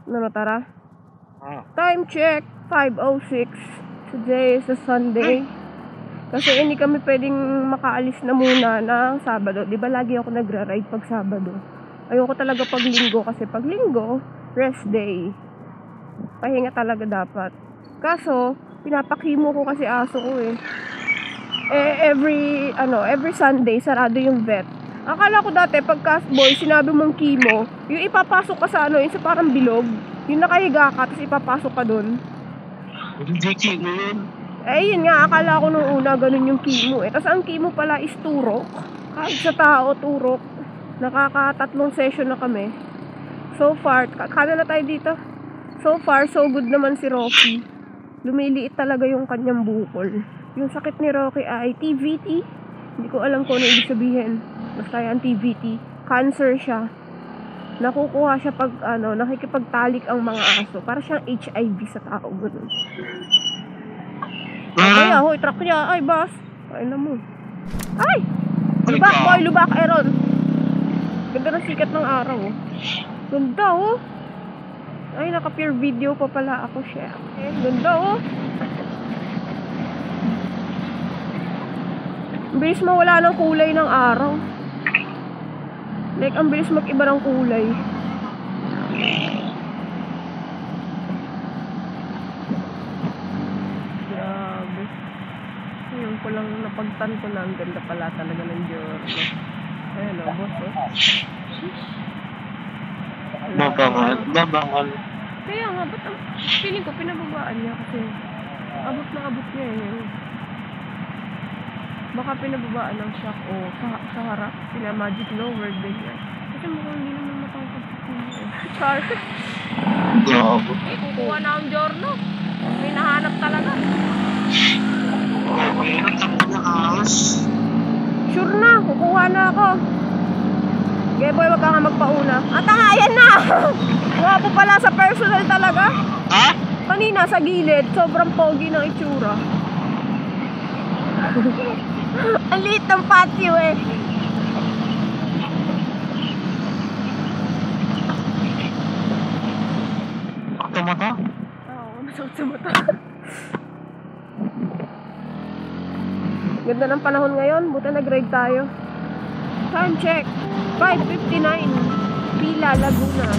Ano, tara? Time check, 5:06. Today is a Sunday. Kasi hindi kami pwedeng makaalis na muna ng Sabado. Di ba lagi ako nagra-ride pag Sabado? Ayoko talaga pag Linggo kasi pag Linggo, rest day. Pahinga talaga dapat. Kaso, pinapakimo ko kasi aso ko eh. Every Sunday, sarado yung vet. Akala ko dati, pag castboy, sinabi mong chemo, yung ipapasok ka sa yung sa parang bilog, yung nakahiga ka, tapos ipapasok ka dun. Hindi chemo yun. Yun nga, akala ko nung una, ganun yung chemo eh. Tapos ang chemo pala is turok. Kahit sa tao, turok. Nakaka-3 session na kami. So far, kada na tayo dito. So far, so good naman si Rocky. Lumiliit talaga yung kanyang bukol. Yung sakit ni Rocky ay TVT. Hindi ko alam kung ano ibig sabihin. Basta yan, TVT. Cancer siya. Nakukuha siya pag, nakikipagtalik ang mga aso. Para siyang HIV sa tao. Ganun. Ay, ahoy, truck niya. Ay, boss. Ay, na mo. Ay! Lubak, boy, lubak, Aaron. Ganda ng sikat ng araw, oh. Ganda, oh. Ay, naka-peer video pa pala ako, siya. Ganda, oh. Ang bilis mawala ng kulay ng araw. Like, ang bilis mag-iba ng kulay. Grabe. Ngayon ko lang napagtanto na ang ganda pala talaga ng Giorno. Ayan o, boss o. Babangal. Kaya nga, ba't ang feeling ko pinababaan niya kasi abot na abot niya eh. Baka pinababaan ng shock o sa harap. Pina-magic lower din yan. Kasi mukhang hindi naman matangkad sa kanya eh. Char. Kukuha na ang Giorno. May nahanap talaga. Sure na, kukuha na ako. Okay boy, wag ka nga magpauna. Ayan na! Wapo pala sa personal talaga. Ha? Kanina sa gilid, sobrang pogi ng itsura. Ang liit ng patio eh. Sa mata? Oo, masakit sa mata. Ganda ng panahon ngayon, buta nag-ride tayo. Time check, 5:59, Pila, Laguna.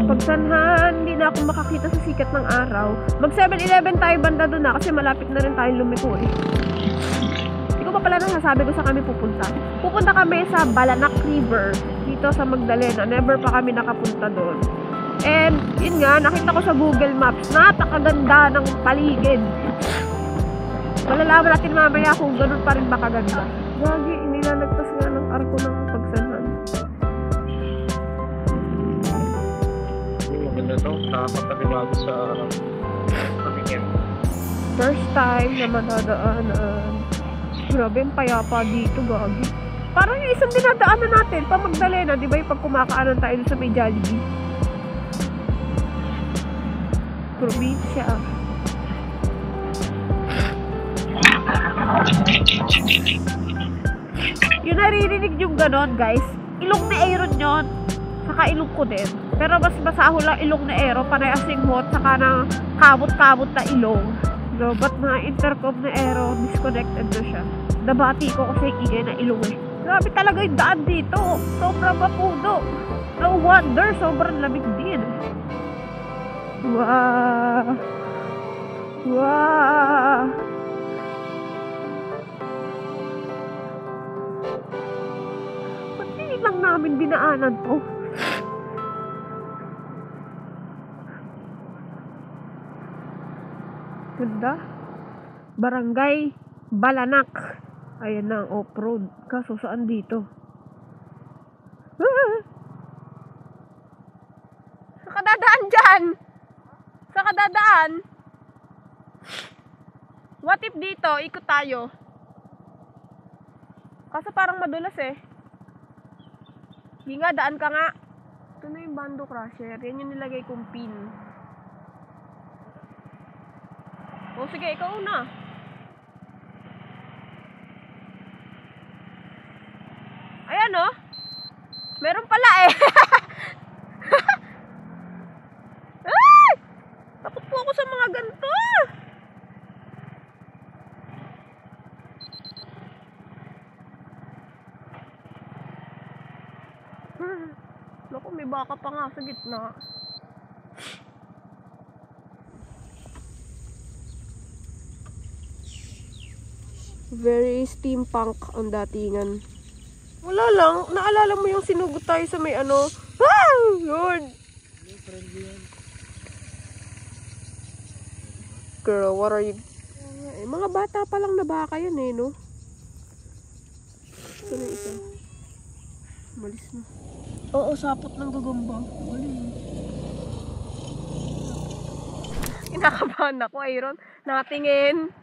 Pagsanhan, hindi na ako makakita sa sikat ng araw. Mag 7-Eleven tayo banda doon na kasi malapit na rin tayong lumiko eh. Hindi ko pa pala nasasabi ko sa kami pupunta. Pupunta kami sa Balanak River, dito sa Magdalena. Never pa kami nakapunta doon. And, yun nga, nakita ko sa Google Maps, napakaganda ng paligid. Malalaman natin mamaya kung ganun pa rin ba kaganda. Gagi, inilalagpas nga ng arko ng pagsanhan. Maganda to, nakakapagalibago sa pamilya. First time na madadaanan. Grabe, ang payapa dito, gagi. Parang yung isang dinadaanan natin, pa Magdalena, di ba yung pag kumakaanan tayo sa may Jollibee? Probinsya. Yung naririnig yung ganon, guys, ilong ni Aaron yun. Saka ilong ko din. Pero mas masaho lang ilong ni Aaron, parehas yung hot, saka ng kamot-kamot na ilong. No, but na intercom ni Aaron, disconnected na siya. Nabati ko kasi ingay na ilong eh. Grabe talaga yung daan dito. Sobrang mapuno. No wonder, sobrang lamig din. Wow. Wow. Ba't hindi lang namin dinaanan to? Ganda. Barangay Balanak. Ayan na ang off-road. Kaso saan dito? Sa kadadaan dyan! Sa kadadaan! What if dito, ikot tayo? Kaso parang madulas eh. Hindi nga, daan ka nga. Ito na yung Bando Crusher. Yan yung nilagay kong pin. O sige, ikaw una. Ayan o. Meron pala eh. Naku, may baka pa nga sa gitna. Very steampunk ang datingan. Wala lang. Naalala mo yung sinugot tayo sa may ano? Ah! Lord! Girl, what are you... mga bata pa lang na baka yan eh, no? Ito na isa. Malis na. Oo, sapot ng gagamba. Kinakabahan ako, Iron. Natingin.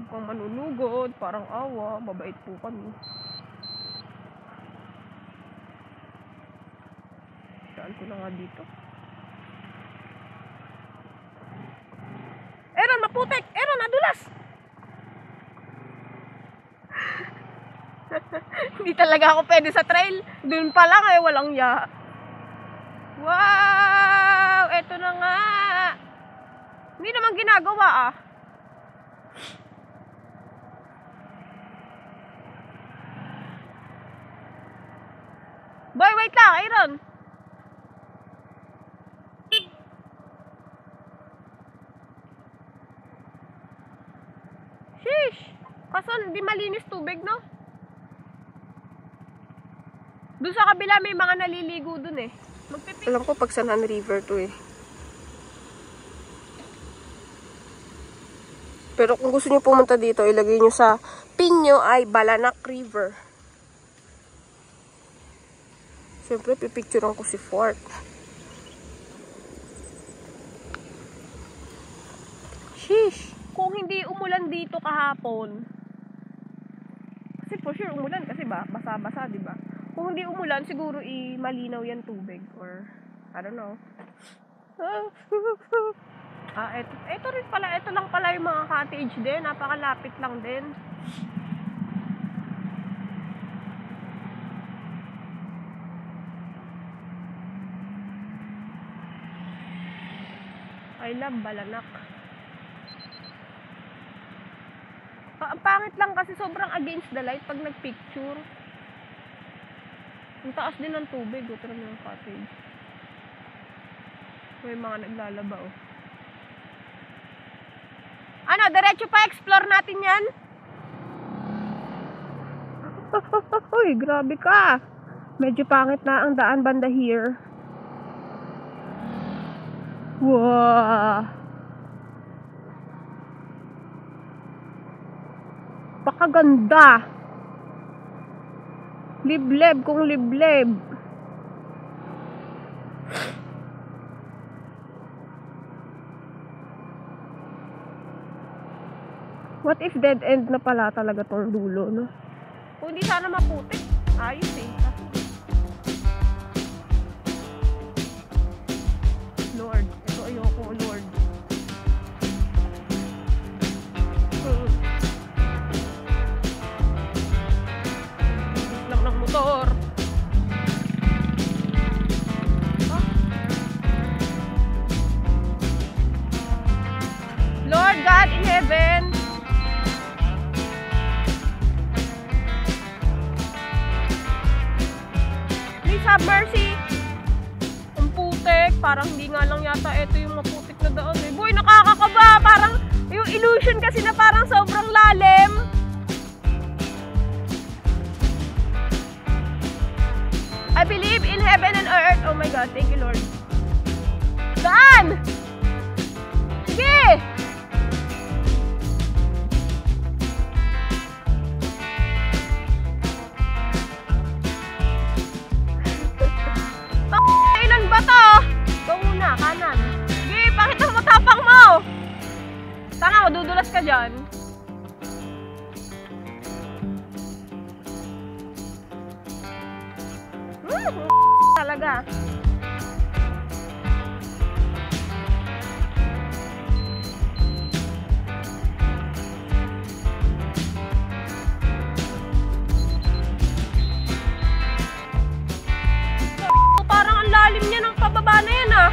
Mukhang manunugod, parang awa. Mabait po kami. Saan ko na nga dito? Aaron, maputik! Aaron, nadulas! Hindi talaga ako pwede sa trail. Doon pa lang eh, walang ya. Wow! Eto na nga! Hindi naman ginagawa ah. Boy, wait lang, Aaron! Sheesh! Kaso hindi malinis tubig, no? Doon sa kabila may mga naliligo dun eh. Alam ko pag San River to eh. Pero kung gusto nyo pumunta dito, ilagay nyo sa pin nyo ay Balanak River. Siyempre, pipicturean ko si Fort. Sheesh! Kung hindi umulan dito kahapon, kasi for sure umulan kasi ba, basa-basa, di ba? Kung hindi umulan, siguro malinaw yan tubig or I don't know. Ito rin pala, ito lang pala yung mga cottage din, napakalapit lang din. I love Balanak. Ang pangit lang kasi sobrang against the light pag nagpicture. Ang taas din ng tubig. Ito naman yung cottage. May mga naglalaba oh. Ano, diretso pa explore natin yan? Uy, grabe ka. Medyo pangit na ang daan banda here. Wow. Pakaganda. Libleb kung libleb. What if dead end na pala talaga tong dulo, no? Kung hindi sana maputik, ayos eh. Lord, ito ayoko, Lord. Lang ng motor. Lord God in heaven, please have mercy. Ang putik, parang hindi nga lang yata ito yung maputik na daan eh. Boy, nakakakaba, parang yung illusion kasi na parang sobrang lalim. I believe in heaven and earth. Oh my God, thank you Lord. Saan? Sige! Ilan ba to? Ito muna, kanan. Sige, pakita mo tapang mo. Tanga, madudulas ka dyan. Talaga. Parang ang lalim niya ng pababa na yan ah.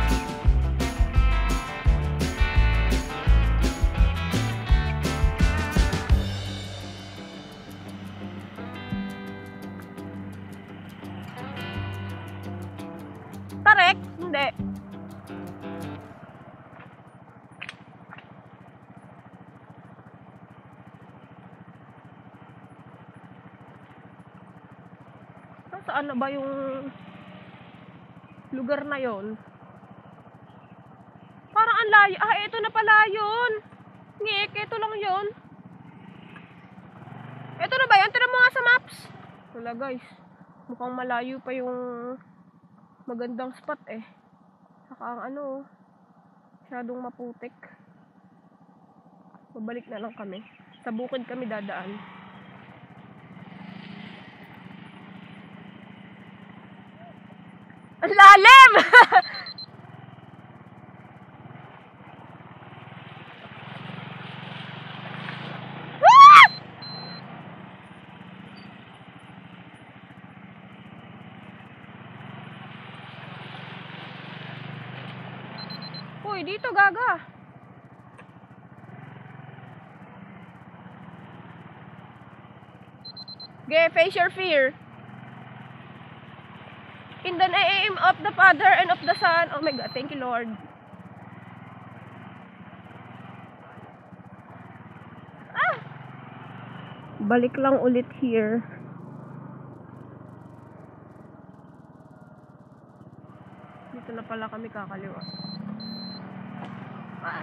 Saan na ba yung lugar na yon? Parang ang layo. Ah, ito na pala yun. Ngek, ito lang yun. Ito na ba yun? Tira mo nga sa maps. Wala guys. Mukhang malayo pa yung magandang spot eh. Saka ang ano, masyadong maputik. Babalik na lang kami. Sa bukid kami dadaan. Ang lalim! Uy, dito gaga. Okay, face your fear. In the name of the Father and of the Son. Oh my God, thank you Lord. Ah! Balik lang ulit here. Dito na pala kami kakaliwa. Ah.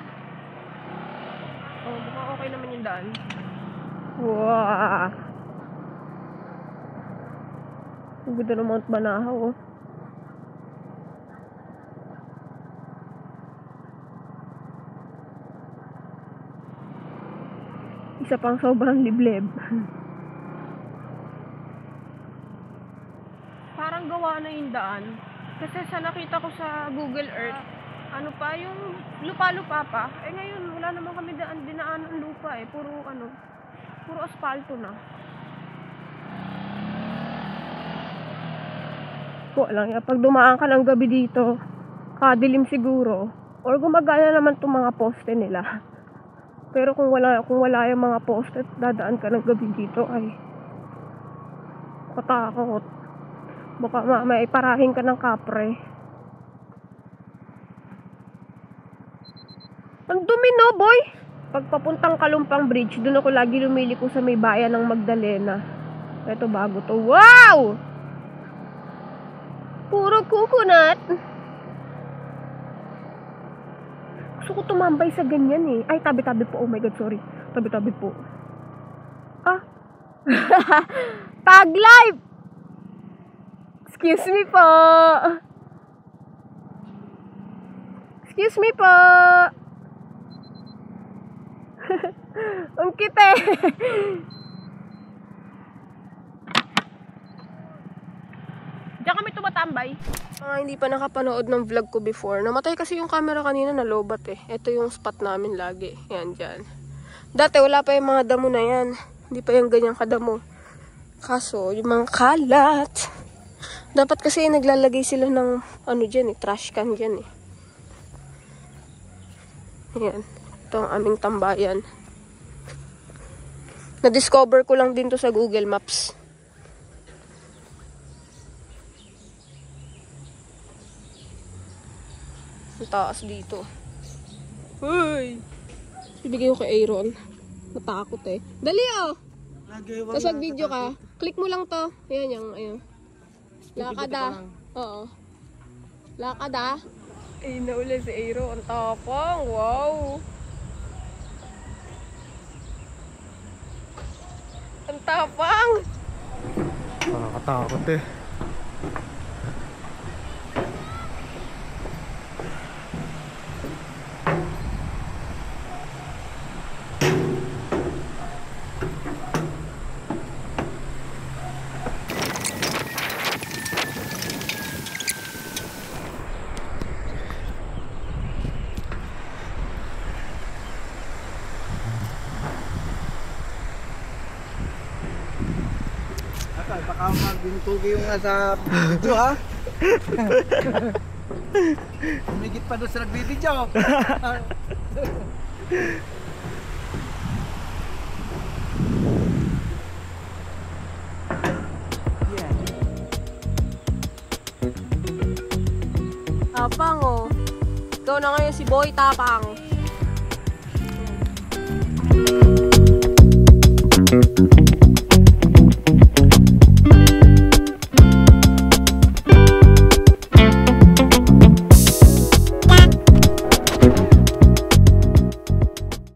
Oh, mukhang okay naman yung daan. Wow! Ang ganda ng Mount Banahaw, oh. Isa pang sobrang liblib. Parang gawa na yung daan. Kasi sa nakita ko sa Google Earth, ano pa, yung lupa-lupa pa. Eh ngayon, wala naman kami dinaan ng lupa eh. Puro asfalto na. Lang, pag dumaan ka ng gabi dito, kadilim siguro, or gumagana naman itong mga poste nila. Pero kung wala yung mga poste, dadaan ka ng gabi dito, ay katakot. Baka may parahin ka ng kapre. Ang dumi no, boy! Pagpapuntang Kalumpang Bridge, doon ako lagi lumiliko sa may bayan ng Magdalena. Ito bago to. Wow! Puro coconut. Gusto ko tumambay sa ganyan eh. Ay, tabi-tabi po. Oh my God, sorry. Tabi-tabi po. Ah. Tag live! Excuse me po. Excuse me po. Ang kite. Diyan kami tumatambay. Hindi pa nakapanood ng vlog ko before. Namatay kasi yung camera kanina, nalobat eh. Ito yung spot namin lagi. Yan, dyan. Dati wala pa yung mga damo na yan. Hindi pa yung ganyang kadamo. Kaso, yung mga kalat. Dapat kasi naglalagay sila ng ano dyan eh, trash can dyan eh. Yan. Ito ang aming tambayan. Na-discover ko lang din to sa Google Maps. Ang taas dito. Uy! Ibigay ko kay Aaron. Matakot eh. Dali oh! Tapos mag-video ka. Click mo lang to. Ayan yung, ayun. Lakad ah. Oo. Lakad ah. Ay, nauli si Aaron. Ang tapang. Wow! Ang tapang! Nakakatakot eh. Baka magbintugi yung nasa video ha. Humigit pa doon sa nagbibidyo. Tapang oh. Ikaw na ngayon si Boy Tapang.